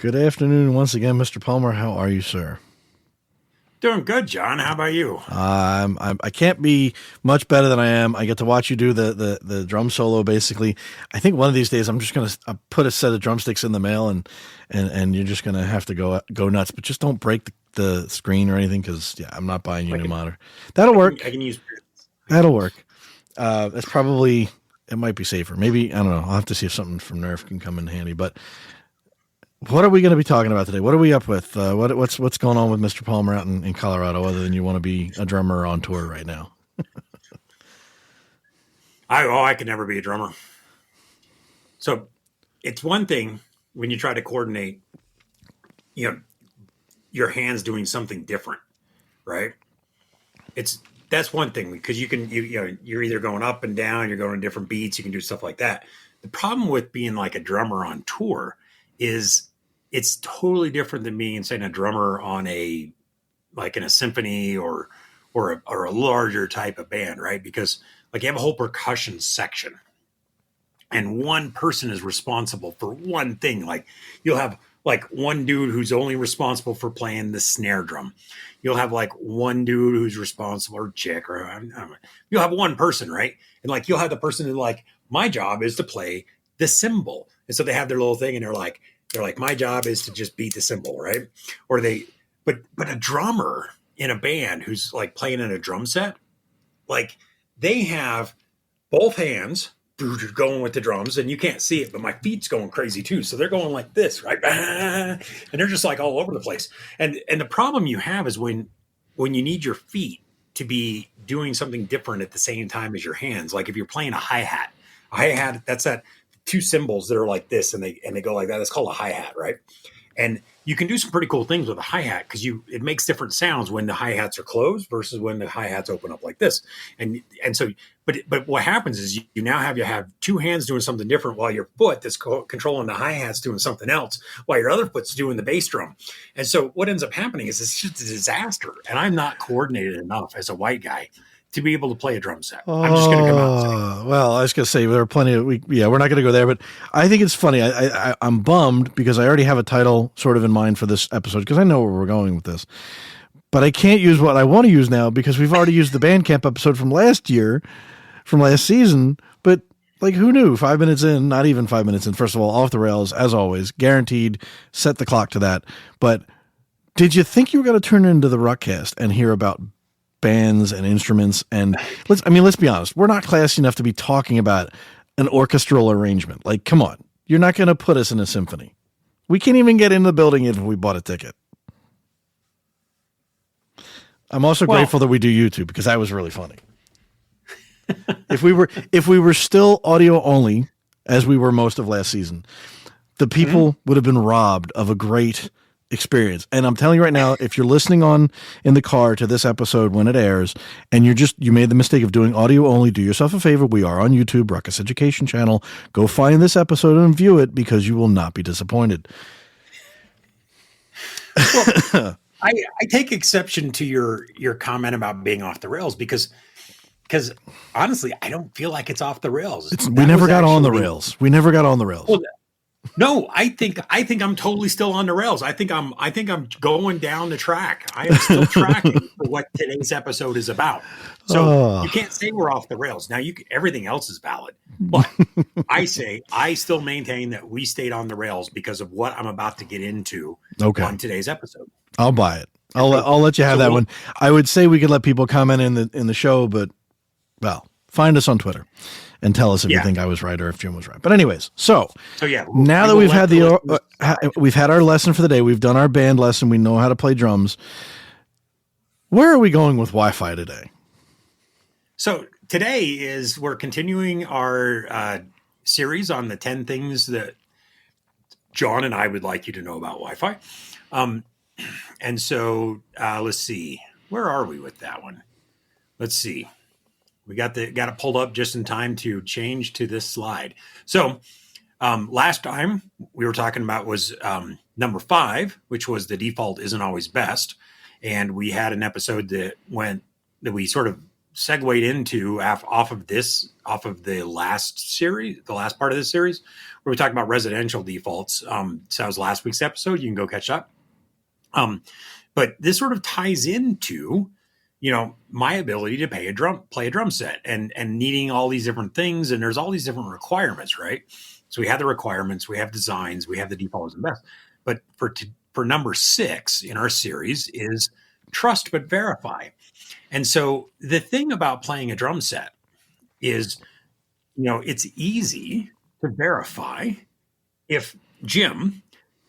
Good afternoon once again, Mr. Palmer. How are you, sir? Doing good, John. How about you? I can't be much better than I am. I get to watch you do the drum solo. Basically, I think one of these days I'm just gonna put a set of drumsticks in the mail, and you're just gonna have to go nuts. But just don't break the screen or anything, because I'm not buying you a new monitor. That'll work. I can use. That'll work. That's probably, it might be safer. Maybe, I don't know. I'll have to see if something from Nerf can come in handy. But what are we going to be talking about today? What are we up with? What's going on with Mr. Palmer out in Colorado, other than you want to be a drummer on tour right now? I could never be a drummer. So it's one thing when you try to coordinate, your hands doing something different, right? That's one thing, because you're either going up and down, you're going different beats, you can do stuff like that. The problem with being like a drummer on tour is it's totally different than being, say, a drummer on in a symphony or a larger type of band, right? Because like you have a whole percussion section, and one person is responsible for one thing. Like you'll have like one dude who's only responsible for playing the snare drum. You'll have like one dude who's responsible, or chick, or I don't know. You'll have one person, right? And like you'll have the person who like, my job is to play the cymbal, and so they have their little thing, and they're like, my job is to just beat the cymbal, right? Or but a drummer in a band who's like playing in a drum set, like they have both hands going with the drums, and you can't see it, but my feet's going crazy too. So they're going like this, right? And they're just like all over the place. And the problem you have is when you need your feet to be doing something different at the same time as your hands. Like if you're playing a hi-hat, that's that two cymbals that are like this, and they go like that. It's called a hi-hat, right? And you can do some pretty cool things with a hi-hat, because it makes different sounds when the hi-hats are closed versus when the hi-hats open up like this. And so, but what happens is you now have two hands doing something different, while your foot that's controlling the hi-hats doing something else, while your other foot's doing the bass drum. And so what ends up happening is it's just a disaster. And I'm not coordinated enough as a white guy to be able to play a drum set. I'm just going to come out and say. Well, I was going to say there are plenty of, we're not going to go there, but I think it's funny. I'm bummed because I already have a title sort of in mind for this episode, because I know where we're going with this, but I can't use what I want to use now because we've already used the Bandcamp episode from last season. But like, who knew? 5 minutes in, not even 5 minutes in. First of all, off the rails, as always, guaranteed, set the clock to that. But did you think you were going to turn into the RUCKCast and hear about bands and instruments? And let's be honest, we're not classy enough to be talking about an orchestral arrangement. Like, come on, you're not going to put us in a symphony. We can't even get into the building if we bought a ticket. I'm also grateful that we do YouTube, because that was really funny. If we were still audio only, as we were most of last season, the people would have been robbed of a great experience. And I'm telling you right now, if you're listening in the car to this episode when it airs, and you made the mistake of doing audio only, do yourself a favor. We are on YouTube, Ruckus Education Channel. Go find this episode and view it, because you will not be disappointed. Well, I take exception to your comment about being off the rails, because honestly, I don't feel like it's off the rails. We never got on the rails. Well, no, I think I'm totally still on the rails. I think I'm going down the track. I am still tracking for what today's episode is about. So you can't say we're off the rails. Now everything else is valid, but I still maintain that we stayed on the rails because of what I'm about to get into on today's episode. I'll buy it. I'll let you have that one. I would say we could let people comment in the show, but find us on Twitter and tell us if you think I was right or if Jim was right. But anyways, so now that we've had our lesson for the day, we've done our band lesson, we know how to play drums. Where are we going with Wi-Fi today? So today we're continuing our series on the 10 things that John and I would like you to know about Wi-Fi. And so let's see, where are we with that one? Let's see. We got it pulled up just in time to change to this slide. So last time we were talking about was number 5, which was the default isn't always best. And we had an episode that we sort of segued into off of the last series, the last part of this series, where we talked about residential defaults. So that was last week's episode. You can go catch up. But this sort of ties into, my ability to play a drum set and needing all these different things. And there's all these different requirements, right? So we have the requirements, we have designs, we have the defaults and best. But for number 6 in our series is trust but verify. And so the thing about playing a drum set is, it's easy to verify if Jim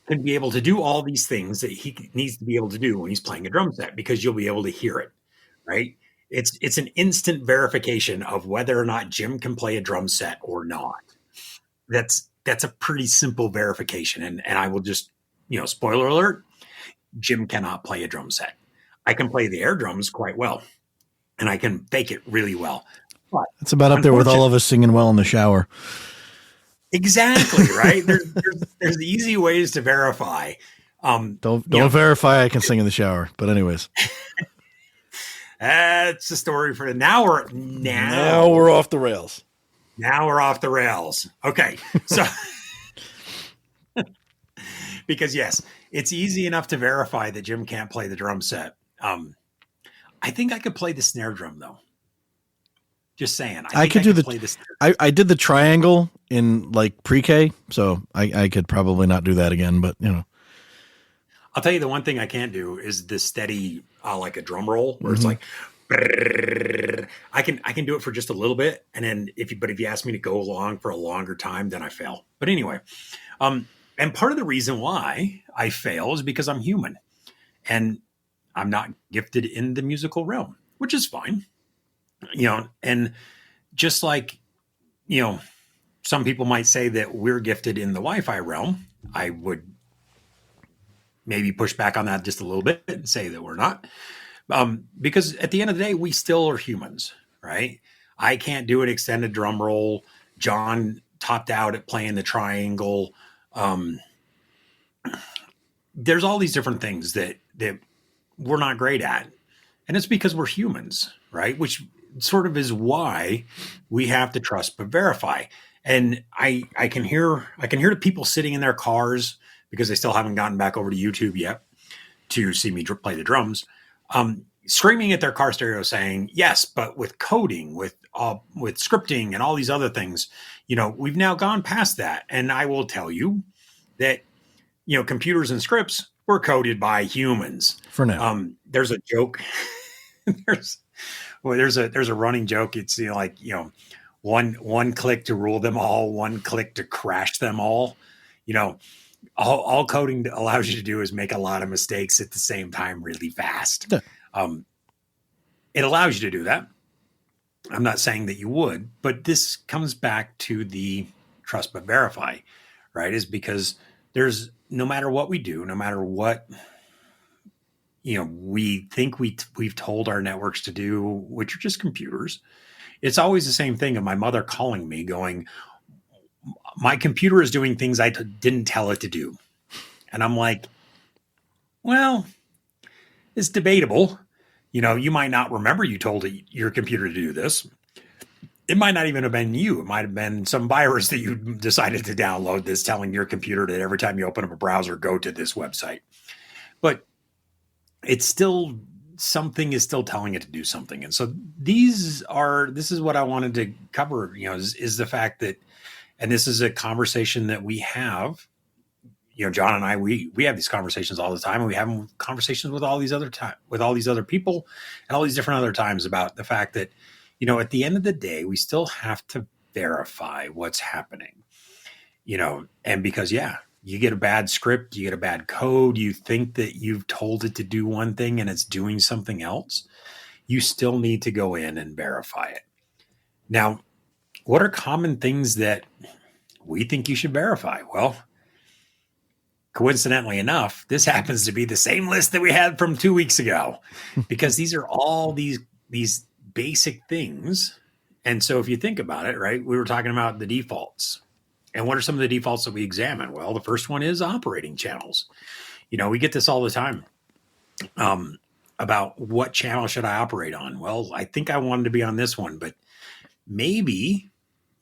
can be able to do all these things that he needs to be able to do when he's playing a drum set, because you'll be able to hear it, right? It's an instant verification of whether or not Jim can play a drum set or not. That's a pretty simple verification. And I will just, spoiler alert, Jim cannot play a drum set. I can play the air drums quite well, and I can fake it really well. But it's about up there with all of us singing well in the shower. Exactly, right? There's easy ways to verify. Don't verify I can sing in the shower. But anyways. That's the story for now. Now we're off the rails. Now we're off the rails. Okay. So because yes, it's easy enough to verify that Jim can't play the drum set. I think I could play the snare drum though. Just saying. I could play this. I did the triangle in like pre-K, so I could probably not do that again, but I'll tell you the one thing I can't do is the steady, like a drum roll where it's like, I can do it for just a little bit. And then if you ask me to go along for a longer time, then I fail. But anyway, and part of the reason why I fail is because I'm human and I'm not gifted in the musical realm, which is fine. And just like, some people might say that we're gifted in the Wi-Fi realm, I would maybe push back on that just a little bit and say that we're not. Because at the end of the day, we still are humans, right? I can't do an extended drum roll. John topped out at playing the triangle. There's all these different things that we're not great at. And it's because we're humans, right? Which sort of is why we have to trust but verify. And I can hear the people sitting in their cars because they still haven't gotten back over to YouTube yet to see me play the drums, screaming at their car stereo saying, yes, but with coding, with scripting and all these other things, we've now gone past that. And I will tell you that, computers and scripts were coded by humans. For now. There's a joke. There's a running joke. It's one click to rule them all, one click to crash them all. All coding allows you to do is make a lot of mistakes at the same time really fast. Yeah. It allows you to do that. I'm not saying that you would, but this comes back to the trust but verify, right? Is because there's no matter what we do, no matter what we think we've told our networks to do, which are just computers. It's always the same thing of my mother calling me going, my computer is doing things I didn't tell it to do. And I'm like, well, it's debatable. You might not remember you told your computer to do this. It might not even have been you. It might have been some virus that you decided to download that's telling your computer that every time you open up a browser, go to this website. But it's still, something is still telling it to do something. And so this is what I wanted to cover, is the fact that, and this is a conversation that we have, John and I, we have these conversations all the time, and we have conversations with all these other people and all these different other times about the fact that, at the end of the day, we still have to verify what's happening, and because, you get a bad script, you get a bad code, you think that you've told it to do one thing and it's doing something else, you still need to go in and verify it. Now, what are common things that we think you should verify? Well, coincidentally enough, this happens to be the same list that we had from 2 weeks ago, because these are all these basic things. And so if you think about it, right, we were talking about the defaults. And what are some of the defaults that we examine? Well, the first one is operating channels. We get this all the time. about what channel should I operate on. Well, I think I wanted to be on this one, but maybe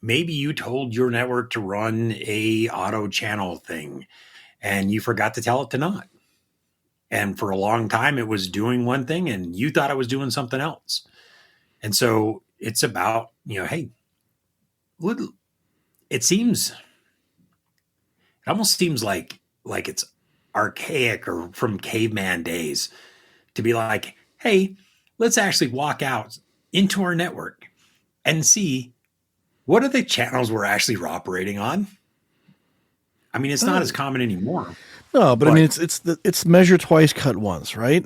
you told your network to run a auto channel thing and you forgot to tell it to not. And for a long time it was doing one thing and you thought it was doing something else. And so it's about, hey, it almost seems like it's archaic or from caveman days to be like, hey, let's actually walk out into our network and see what are the channels we're actually operating on. I mean, it's not as common anymore. No, but I mean, it's measure twice, cut once, right?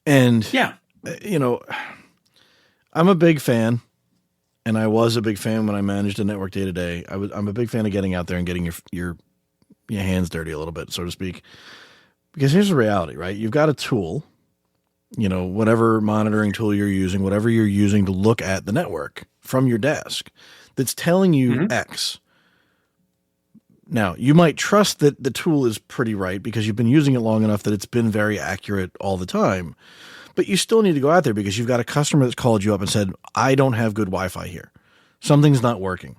And yeah, I'm a big fan, and I was a big fan when I managed a network day to day. I'm a big fan of getting out there and getting your hands dirty a little bit, so to speak. Because here's the reality, right? You've got a tool, whatever monitoring tool you're using, whatever you're using to look at the network from your desk, that's telling you X. Now, you might trust that the tool is pretty right because you've been using it long enough that it's been very accurate all the time. But you still need to go out there because you've got a customer that's called you up and said, I don't have good Wi-Fi here. Something's not working.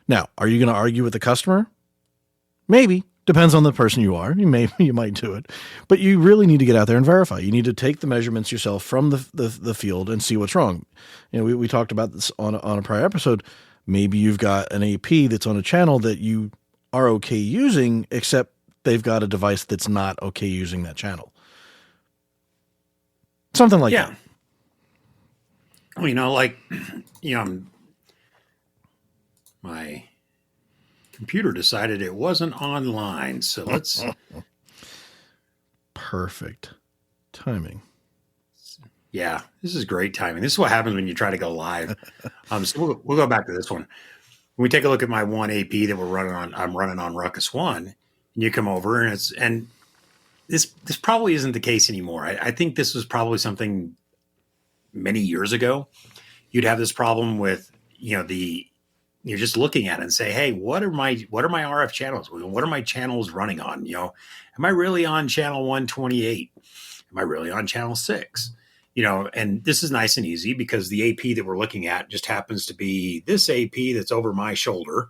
Now, are you going to argue with the customer? Maybe. Depends on the person you are. You might do it. But you really need to get out there and verify. You need to take the measurements yourself from the field and see what's wrong. We talked about this on a prior episode. Maybe you've got an AP that's on a channel that you are okay using, except they've got a device that's not okay using that channel. Something like that. My computer decided it wasn't online, so let's. Perfect timing. Yeah, this is great timing. This is what happens when you try to go live. So we'll go back to this one. When we take a look at my one AP that I'm running on Ruckus 1, and you come over and this probably isn't the case anymore. I think this was probably something many years ago. You'd have this problem with, you're just looking at it and say, hey, what are my RF channels? What are my channels running on? Am I really on channel 128? Am I really on channel 6? And this is nice and easy because the AP that we're looking at just happens to be this AP that's over my shoulder,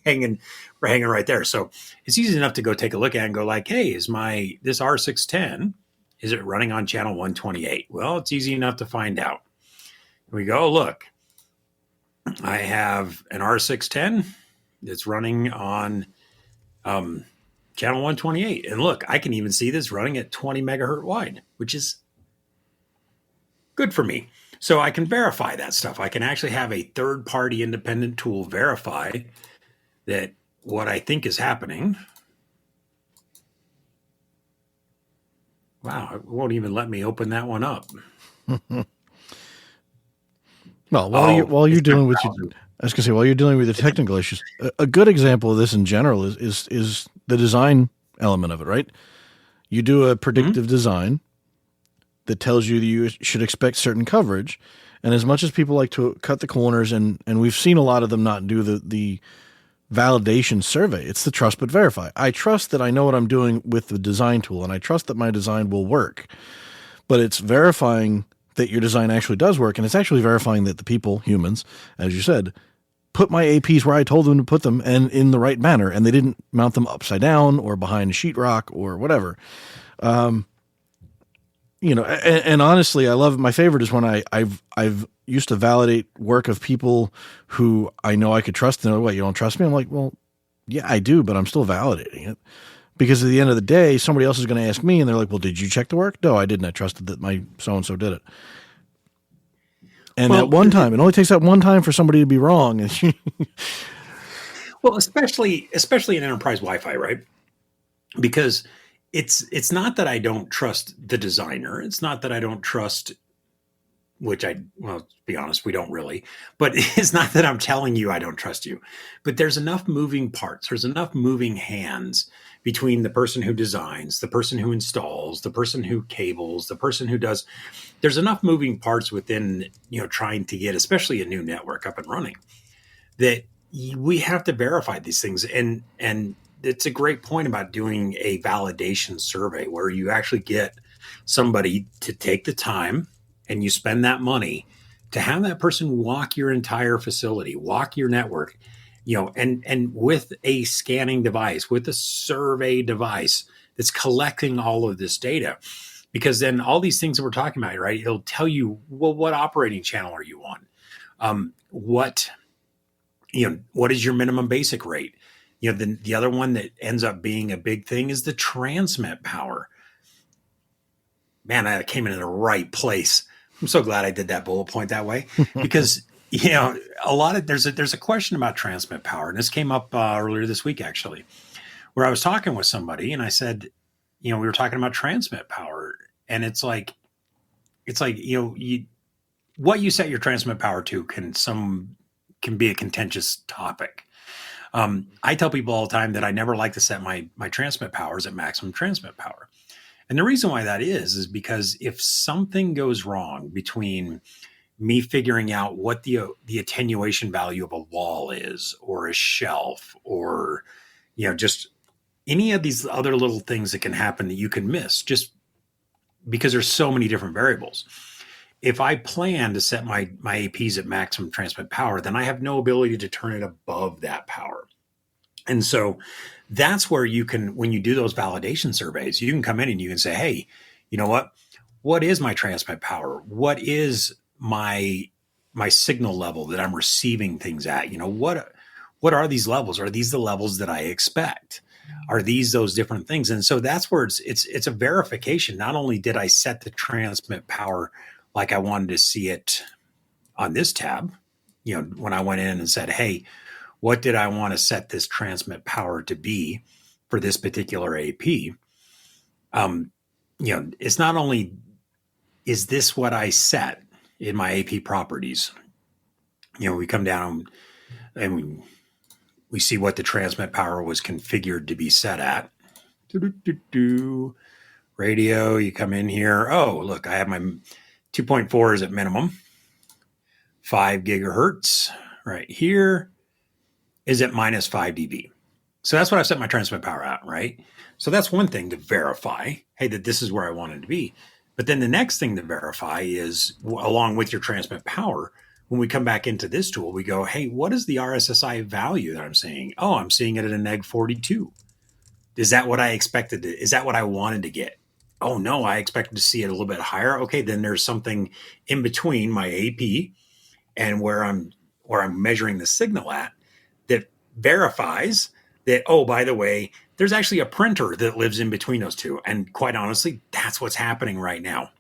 hanging right there. So it's easy enough to go take a look at and go like, hey, is this R610, is it running on channel 128? Well, it's easy enough to find out. We go, look, I have an R610 that's running on channel 128. And look, I can even see this running at 20 megahertz wide, which is good for me. So I can verify that stuff. I can actually have a third-party independent tool verify that what I think is happening. Wow, it won't even let me open that one up. Well, while you're dealing with the technical issues, a good example of this in general is the design element of it, right? You do a predictive design that tells you that you should expect certain coverage, and as much as people like to cut the corners, and we've seen a lot of them not do the validation survey, it's the trust but verify. I trust that I know what I'm doing with the design tool, and I trust that my design will work, but it's verifying that your design actually does work, and it's actually verifying that the people, humans, as you said, put my APs where I told them to put them and in the right manner, and they didn't mount them upside down or behind sheetrock or whatever. And honestly, I love, my favorite is when I've used to validate work of people who I know I could trust. And they're like, what, you don't trust me? I'm like, well, yeah, I do, but I'm still validating it. Because at the end of the day, somebody else is going to ask me, and they're like, well, did you check the work? No, I didn't. I trusted that my so-and-so did it. And that one time, it only takes that one time for somebody to be wrong. Well, especially in enterprise Wi-Fi, right? Because it's not that I don't trust the designer. It's not that I don't trust, to be honest, we don't really. But it's not that I'm telling you I don't trust you. But there's enough moving parts. There's enough moving hands between the person who designs, the person who installs, the person who cables, the person who does. There's enough moving parts within, trying to get, especially a new network up and running, that we have to verify these things. And it's a great point about doing a validation survey where you actually get somebody to take the time and you spend that money to have that person walk your entire facility, walk your network, and with a scanning device, with a survey device that's collecting all of this data. Because then all these things that we're talking about, right? It'll tell you, well, what operating channel are you on? What is your minimum basic rate? The other one that ends up being a big thing is the transmit power. Man, I came in the right place. I'm so glad I did that bullet point that way because, there's a question about transmit power. And this came up earlier this week, actually, where I was talking with somebody and I said, we were talking about transmit power, and it's like, what you set your transmit power to can be a contentious topic. I tell people all the time that I never like to set my transmit powers at maximum transmit power. And the reason why that is because if something goes wrong between me figuring out what the attenuation value of a wall is, or a shelf, or, just any of these other little things that can happen that you can miss just because there's so many different variables. If I plan to set my APs at maximum transmit power, then I have no ability to turn it above that power. And so that's where you can, when you do those validation surveys, you can come in and you can say, hey, you know what is my transmit power? What is my signal level that I'm receiving things at? What are these levels? Are these the levels that I expect? Are these those different things? And so that's where it's a verification. Not only did I set the transmit power like I wanted to see it on this tab, when I went in and said, hey, what did I want to set this transmit power to be for this particular AP? It's not only, is this what I set in my AP properties? We come down and we see what the transmit power was configured to be set at. Radio, you come in here. Oh, look, I have my 2.4 is at minimum. 5 gigahertz right here is at minus 5 dB. So that's what I've set my transmit power at, right? So that's one thing to verify, hey, that this is where I want it to be. But then the next thing to verify is, along with your transmit power, when we come back into this tool, we go, hey, what is the RSSI value that I'm seeing? Oh, I'm seeing it at a neg 42. Is that what I expected? Is that what I wanted to get? Oh, no, I expected to see it a little bit higher. Okay, then there's something in between my AP and where I'm measuring the signal at that verifies that, oh, by the way, there's actually a printer that lives in between those two. And quite honestly, that's what's happening right now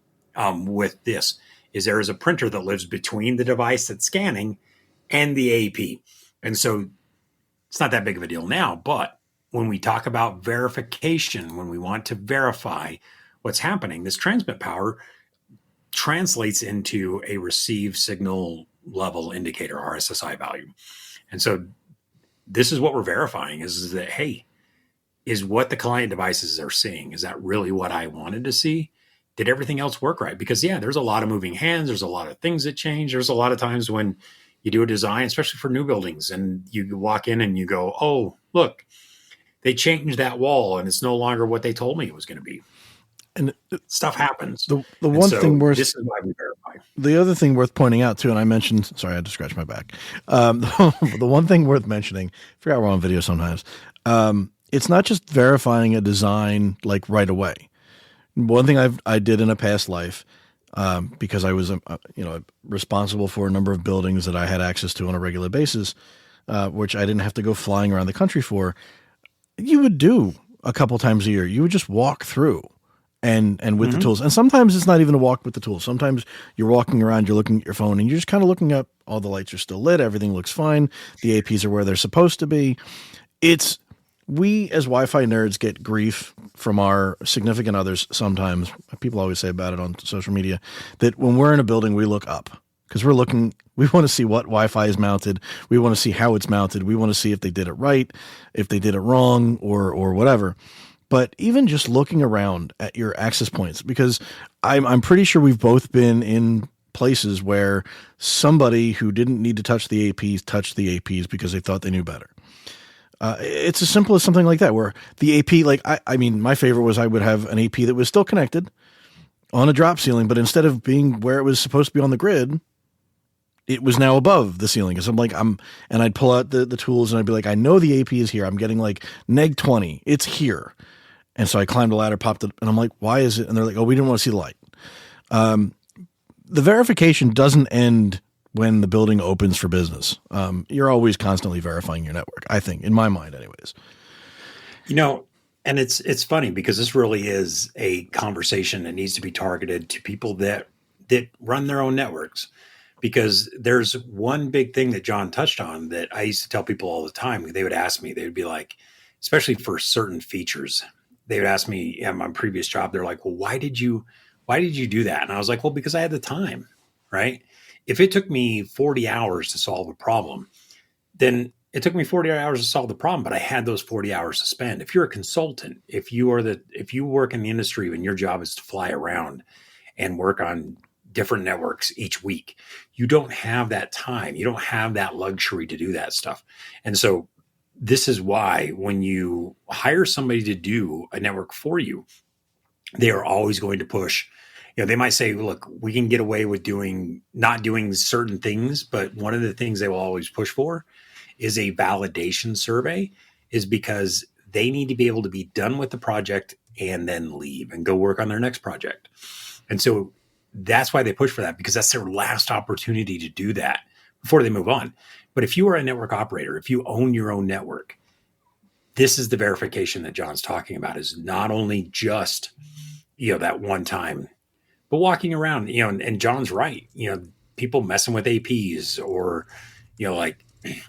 with this, is there is a printer that lives between the device that's scanning and the AP. And so it's not that big of a deal now, but when we talk about verification, when we want to verify what's happening, this transmit power translates into a receive signal level indicator, RSSI value. And so this is what we're verifying is that, hey, is what the client devices are seeing, is that really what I wanted to see? Did everything else work right? Because there's a lot of moving hands. There's a lot of things that change. There's a lot of times when you do a design, especially for new buildings, and you walk in and you go, oh, look, they changed that wall and it's no longer what they told me it was going to be. And stuff happens. The one thing worth, this is why we verify. The other thing worth pointing out too, and I mentioned, sorry, I had to scratch my back. The one thing worth mentioning, I forgot we're on video sometimes. It's not just verifying a design like right away. One thing I did in a past life, because I was, responsible for a number of buildings that I had access to on a regular basis, which I didn't have to go flying around the country for. You would do a couple times a year. You would just walk through and with the tools. And sometimes it's not even a walk with the tools. Sometimes you're walking around, you're looking at your phone, and you're just kind of looking up. All the lights are still lit. Everything looks fine. The APs are where they're supposed to be. We as Wi-Fi nerds get grief from our significant others sometimes. People always say about it on social media that when we're in a building, we look up because we want to see what Wi-Fi is mounted. We want to see how it's mounted. We want to see if they did it right, if they did it wrong, or whatever. But even just looking around at your access points, because I'm pretty sure we've both been in places where somebody who didn't need to touch the APs touched the APs because they thought they knew better. It's as simple as something like that, where the AP, my favorite was I would have an AP that was still connected, on a drop ceiling, but instead of being where it was supposed to be on the grid, it was now above the ceiling. Cause and I'd pull out the tools and I'd be like, I know the AP is here. I'm getting like neg 20. It's here. And so I climbed a ladder, popped it, and I'm like, why is it? And they're like, oh, we didn't want to see the light. The verification doesn't end when the building opens for business. You're always constantly verifying your network, I think, in my mind anyways. And it's funny because this really is a conversation that needs to be targeted to people that run their own networks. Because there's one big thing that John touched on that I used to tell people all the time. They would ask me, they would be like, especially for certain features, they would ask me at my previous job, they're like, well, why did you do that? And I was like, well, because I had the time, right? If it took me 40 hours to solve a problem, then it took me 40 hours to solve the problem, but I had those 40 hours to spend. If you're a consultant, if you work in the industry and your job is to fly around and work on different networks each week, you don't have that time. You don't have that luxury to do that stuff. And so this is why when you hire somebody to do a network for you, they are always going to push. They might say, look, we can get away with not doing certain things, but one of the things they will always push for is a validation survey, is because they need to be able to be done with the project and then leave and go work on their next project. And so that's why they push for that, because that's their last opportunity to do that before they move on. But if you are a network operator, if you own your own network, this is the verification that John's talking about, is not only just, that one time, but walking around, and John's right, people messing with APs or, like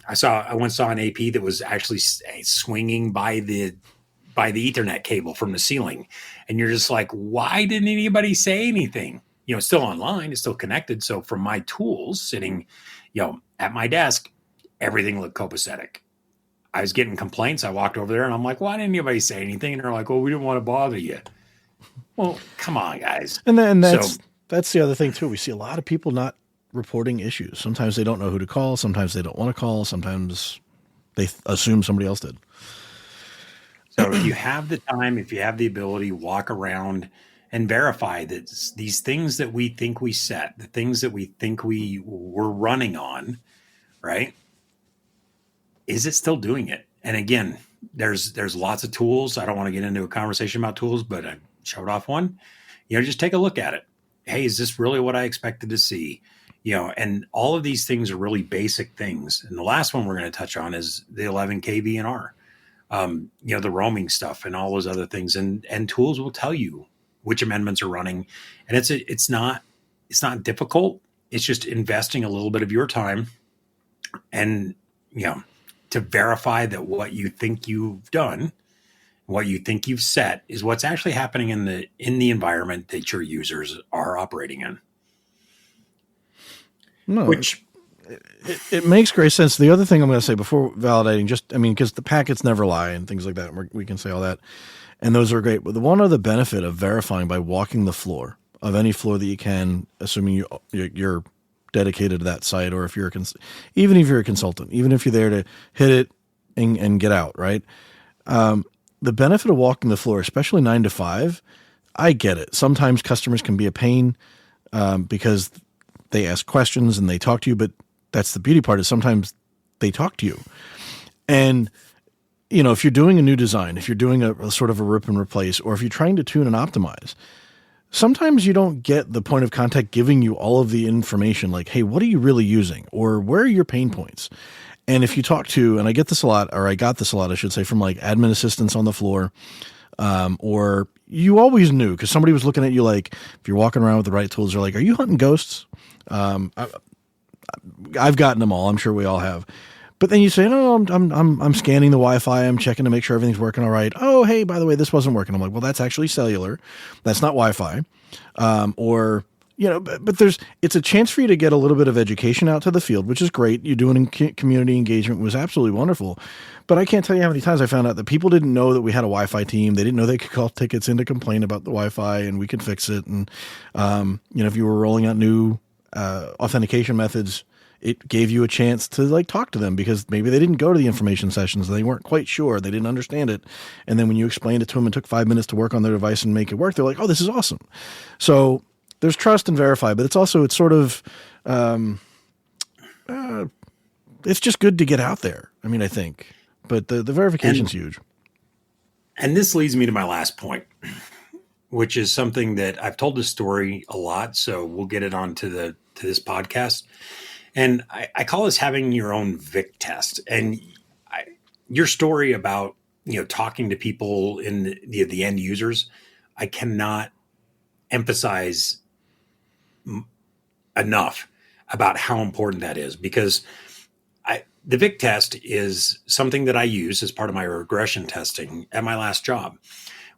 I once saw an AP that was actually swinging by the Ethernet cable from the ceiling. And you're just like, why didn't anybody say anything? It's still online, it's still connected. So from my tools sitting, at my desk, everything looked copacetic. I was getting complaints. I walked over there and I'm like, why didn't anybody say anything? And they're like, well, we didn't want to bother you. Well, come on, guys. And that's the other thing too. We see a lot of people not reporting issues. Sometimes they don't know who to call. Sometimes they don't want to call. Sometimes they assume somebody else did. So if you have the time, if you have the ability, walk around and verify that these things that we think we set, the things that we think we were running on, right? Is it still doing it? And again, there's lots of tools. I don't want to get into a conversation about tools, but I showed off one. Just take a look at it. Hey, is this really what I expected to see? And all of these things are really basic things. And the last one we're going to touch on is the 11 kVNR. The roaming stuff and all those other things, and tools will tell you which amendments are running. And it's not difficult. It's just investing a little bit of your time and, to verify that what you think you've done, what you think you've set, is what's actually happening in the environment that your users are operating in. No, which it makes great sense. The other thing I'm going to say before validating, because the packets never lie and things like that, we can say all that, and those are great. But the one other benefit of verifying by walking the floor of any floor that you can, assuming you're dedicated to that site, or if you're even if you're a consultant, even if you're there to hit it and get out, right? The benefit of walking the floor, especially 9 to 5, I get it. Sometimes customers can be a pain because they ask questions and they talk to you, but that's the beauty part, is sometimes they talk to you. And, if you're doing a new design, if you're doing a sort of a rip and replace, or if you're trying to tune and optimize, sometimes you don't get the point of contact giving you all of the information, like, hey, what are you really using? Or where are your pain points? And if you talk to, and I get this a lot, or I got this a lot, I should say, from like admin assistants on the floor, or you always knew because somebody was looking at you like, if you're walking around with the right tools, they're like, are you hunting ghosts? I've gotten them all. I'm sure we all have. But then you say, no, I'm scanning the Wi-Fi. I'm checking to make sure everything's working all right. Oh, hey, by the way, this wasn't working. I'm like, well, that's actually cellular. That's not Wi-Fi. But it's a chance for you to get a little bit of education out to the field, which is great. You doing community engagement was absolutely wonderful. But I can't tell you how many times I found out that people didn't know that we had a Wi-Fi team. They didn't know they could call tickets in to complain about the Wi-Fi and we could fix it. And, if you were rolling out new authentication methods, it gave you a chance to like talk to them because maybe they didn't go to the information sessions. They weren't quite sure. They didn't understand it. And then when you explained it to them and took 5 minutes to work on their device and make it work, they're like, oh, this is awesome. So there's trust and verify, but it's sort of, it's just good to get out there. I mean, I think, but the verification's huge. And this leads me to my last point, which is something that I've told this story a lot. So we'll get it onto to this podcast. And I call this having your own Vic test. And your story about, talking to people in the end users, I cannot emphasize enough about how important that is, because the Vic test is something that I use as part of my regression testing at my last job.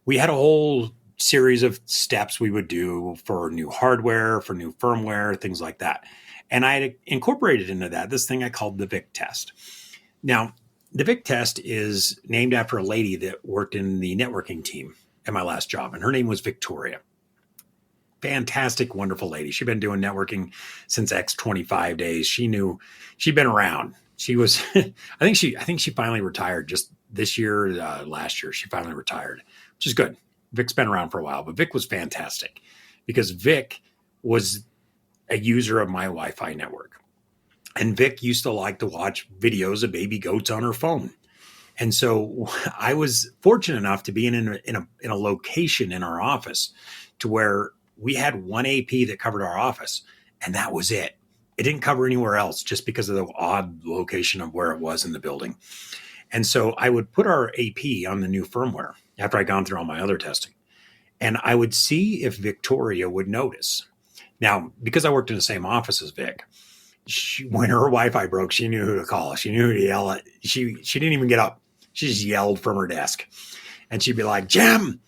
We had a whole series of steps we would do for new hardware, for new firmware, things like that. And I had incorporated into that this thing I called the Vic test. Now, the Vic test is named after a lady that worked in the networking team at my last job, and her name was Victoria. Fantastic, wonderful lady. She'd been doing networking since X25 days. She'd been around. She was, I think she finally retired just this year, last year. She finally retired, which is good. Vic's been around for a while, but Vic was fantastic because Vic was a user of my Wi-Fi network. And Vic used to like to watch videos of baby goats on her phone. And so I was fortunate enough to be in a location in our office to where we had one AP that covered our office, and that was it. It didn't cover anywhere else just because of the odd location of where it was in the building. And so I would put our AP on the new firmware after I'd gone through all my other testing, and I would see if Victoria would notice. Now, because I worked in the same office as Vic, when her Wi-Fi broke, she knew who to call. She knew who to yell at. She didn't even get up. She just yelled from her desk, and she'd be like, "Jim,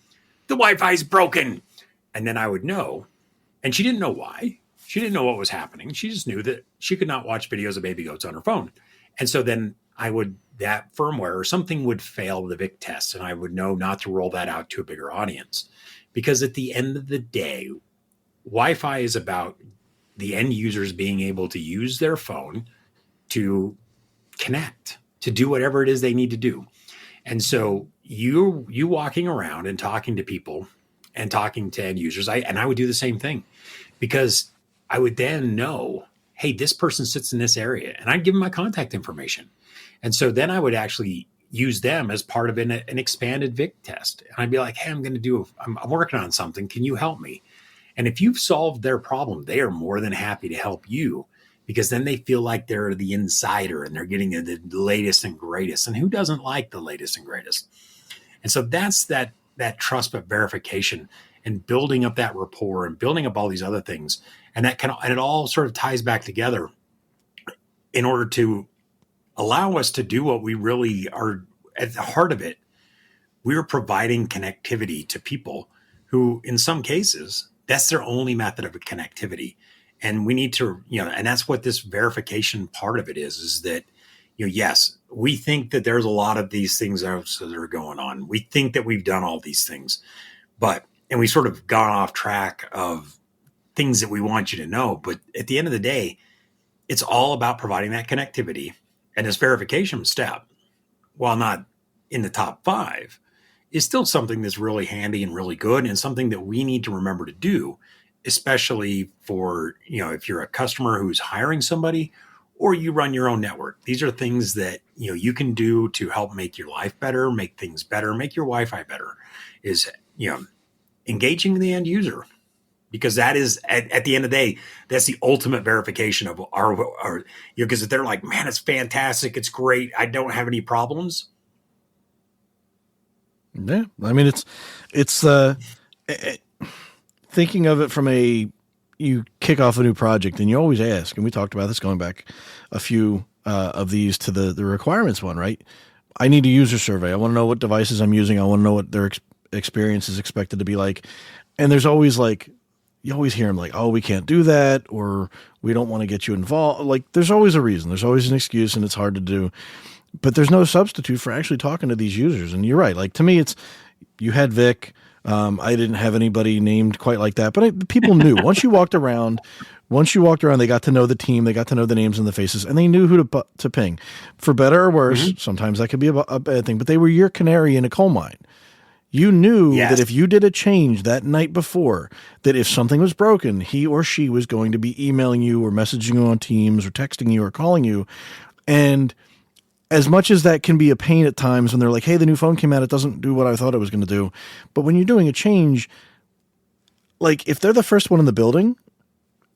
the Wi-Fi's broken." And then I would know, and she didn't know why. She didn't know what was happening. She just knew that she could not watch videos of baby goats on her phone. And so then that firmware or something would fail the Vic test, and I would know not to roll that out to a bigger audience. Because at the end of the day, Wi-Fi is about the end users being able to use their phone to connect, to do whatever it is they need to do. And so you walking around and talking to people and talking to end users, I would do the same thing, because I would then know, hey, this person sits in this area, and I'd give them my contact information. And so then I would actually use them as part of an expanded Vic test. And I'd be like, hey, I'm working on something. Can you help me? And if you've solved their problem, they are more than happy to help you, because then they feel like they're the insider and they're getting the latest and greatest. And who doesn't like the latest and greatest? And so that's that trust but verification and building up that rapport and building up all these other things. And it all sort of ties back together in order to allow us to do what we really are at the heart of it. We're providing connectivity to people who, in some cases, that's their only method of connectivity. And we need to, and that's what this verification part of it is that, yes, we think that there's a lot of these things that are going on. We think that we've done all these things, and we sort of gone off track of things that we want you to know. But at the end of the day, it's all about providing that connectivity. And this verification step, while not in the top 5, is still something that's really handy and really good, and something that we need to remember to do, especially for, if you're a customer who's hiring somebody or you run your own network. These are things that, you can do to help make your life better, make things better, make your Wi-Fi better, is, engaging the end user. Because that is, at the end of the day, that's the ultimate verification of our because if they're like, man, it's fantastic, it's great, I don't have any problems. Yeah, I mean, it's thinking of it from you kick off a new project and you always ask, and we talked about this going back a few of these to the requirements one, right? I need a user survey. I want to know what devices I'm using. I want to know what their experience is expected to be like. And there's always you always hear them like, oh, we can't do that, or we don't want to get you involved. Like, there's always a reason. There's always an excuse, and it's hard to do. But there's no substitute for actually talking to these users. And you're right. Like, to me, you had Vic. I didn't have anybody named quite like that, but people knew. Once you walked around, they got to know the team, they got to know the names and the faces, and they knew who to ping. For better or worse, sometimes that could be a bad thing, but they were your canary in a coal mine. You knew that if you did a change that night before, that if something was broken, he or she was going to be emailing you or messaging you on Teams or texting you or calling you. And as much as that can be a pain at times when they're like, hey, the new phone came out, it doesn't do what I thought it was going to do. But when you're doing a change, like if they're the first one in the building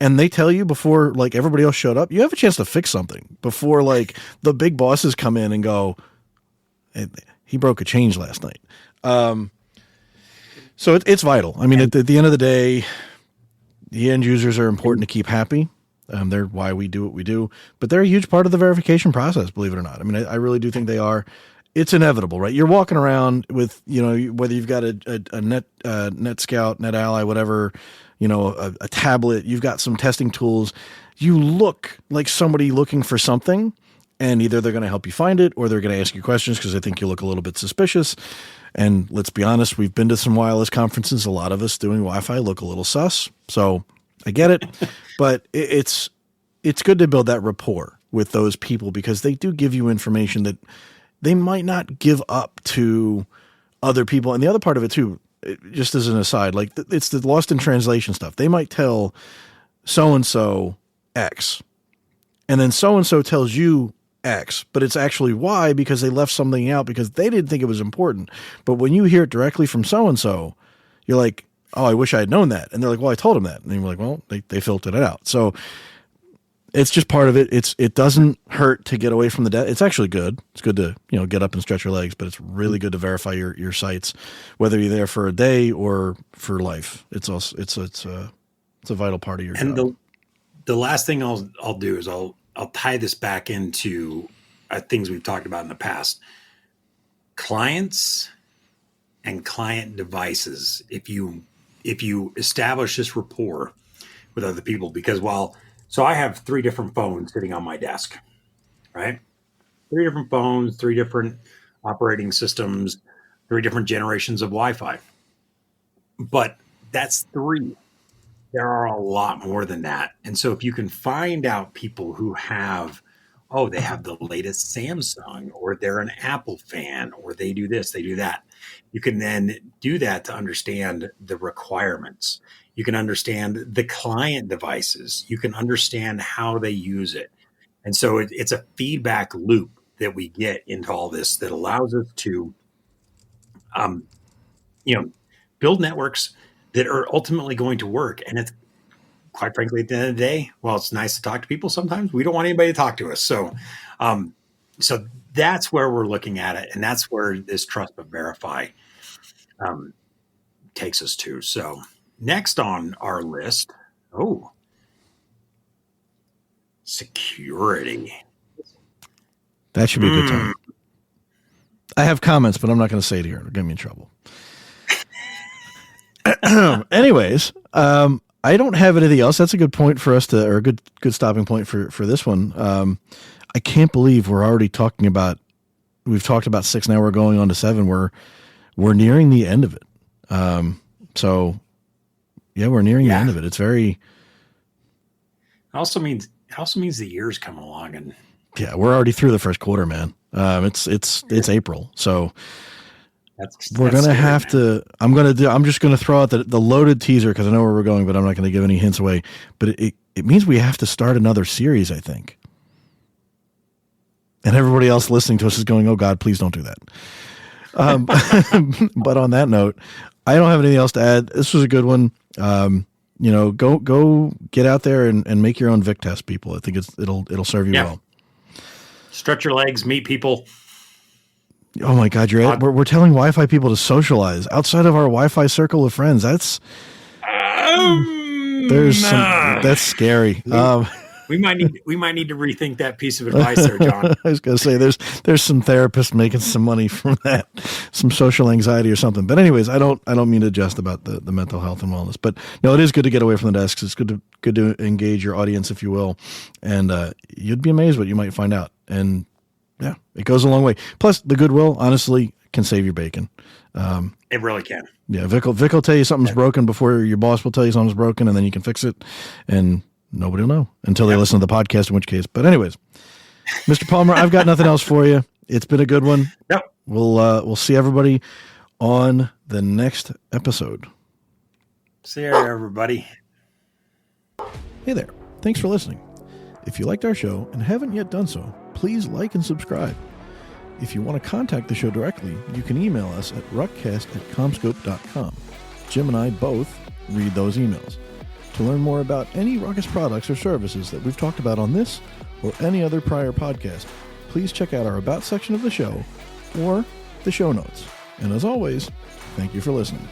and they tell you before like everybody else showed up, you have a chance to fix something before like the big bosses come in and go, hey, he broke a change last night. So it's vital. I mean, at the end of the day, the end users are important to keep happy. They're why we do what we do, but they're a huge part of the verification process, believe it or not. I mean, I really do think they are. It's inevitable, right? You're walking around with, whether you've got a Net Scout, Net Ally, whatever, a tablet, you've got some testing tools. You look like somebody looking for something, and either they're going to help you find it or they're going to ask you questions because they think you look a little bit suspicious. And let's be honest, we've been to some wireless conferences. A lot of us doing Wi-Fi look a little sus. So I get it, but it's good to build that rapport with those people because they do give you information that they might not give up to other people. And the other part of it too, just as an aside, like it's the lost in translation stuff. They might tell so-and-so X, and then so-and-so tells you X, but it's actually Y because they left something out because they didn't think it was important. But when you hear it directly from so-and-so, you're like, oh, I wish I had known that. And they're like, well, I told them that. And you're like, well, they filtered it out. So it's just part of it. It doesn't hurt to get away from the desk. It's actually good. It's good to, get up and stretch your legs, but it's really good to verify your sites, whether you're there for a day or for life. It's a vital part of your job. And the last thing I'll do is I'll tie this back into things we've talked about in the past. Clients and client devices. If you establish this rapport with other people, because so I have 3 different phones sitting on my desk, right? 3 different phones, 3 different operating systems, 3 different generations of Wi-Fi. But that's 3. There are a lot more than that. And so if you can find out people who they have the latest Samsung, or they're an Apple fan, or they do this, they do that, you can then do that to understand the requirements. You can understand the client devices. You can understand how they use it. And so it's a feedback loop that we get into all this that allows us to, build networks that are ultimately going to work. And it's quite frankly, at the end of the day, while it's nice to talk to people, sometimes we don't want anybody to talk to us. So that's where we're looking at it. And that's where this trust but verify takes us to. So next on our list, security. That should be a good time. I have comments, but I'm not going to say it here. It'll get me in trouble. Anyways, I don't have anything else. That's a good point for us or a good stopping point for this one. I can't believe we're already talking about, we've talked about 6, now we're going on to 7. We're nearing the end of it. So yeah, we're nearing the end of it. It's very, it also means the year's coming along, and yeah, we're already through the first quarter, man. It's April. So we're going to have to, I'm just going to throw out the loaded teaser because I know where we're going, but I'm not going to give any hints away. But it means we have to start another series, I think. And everybody else listening to us is going, oh God, please don't do that. But on that note, I don't have anything else to add. This was a good one. Go get out there and make your own Vic test, people. I think it'll serve you well. Stretch your legs, meet people. Oh my God, we're telling Wi-Fi people to socialize outside of our Wi-Fi circle of friends. That's that's scary. We might need to rethink that piece of advice there, John. I was going to say there's some therapists making some money from that, some social anxiety or something. But anyways, I don't mean to jest about the mental health and wellness. But no, it is good to get away from the desks. It's good to engage your audience, if you will, and you'd be amazed what you might find out. And yeah, it goes a long way. Plus, the goodwill, honestly, can save your bacon. It really can. Yeah, Vic will tell you something's broken before your boss will tell you something's broken, and then you can fix it, and nobody will know until they listen to the podcast, in which case. But anyways, Mr. Palmer, I've got nothing else for you. It's been a good one. Yep. We'll see everybody on the next episode. See you, everybody. Hey there. Thanks for listening. If you liked our show and haven't yet done so, please like and subscribe. If you want to contact the show directly, you can email us at ruckcast@comscope.com. Jim and I both read those emails. To learn more about any Ruckus products or services that we've talked about on this or any other prior podcast, please check out our About section of the show or the show notes. And as always, thank you for listening.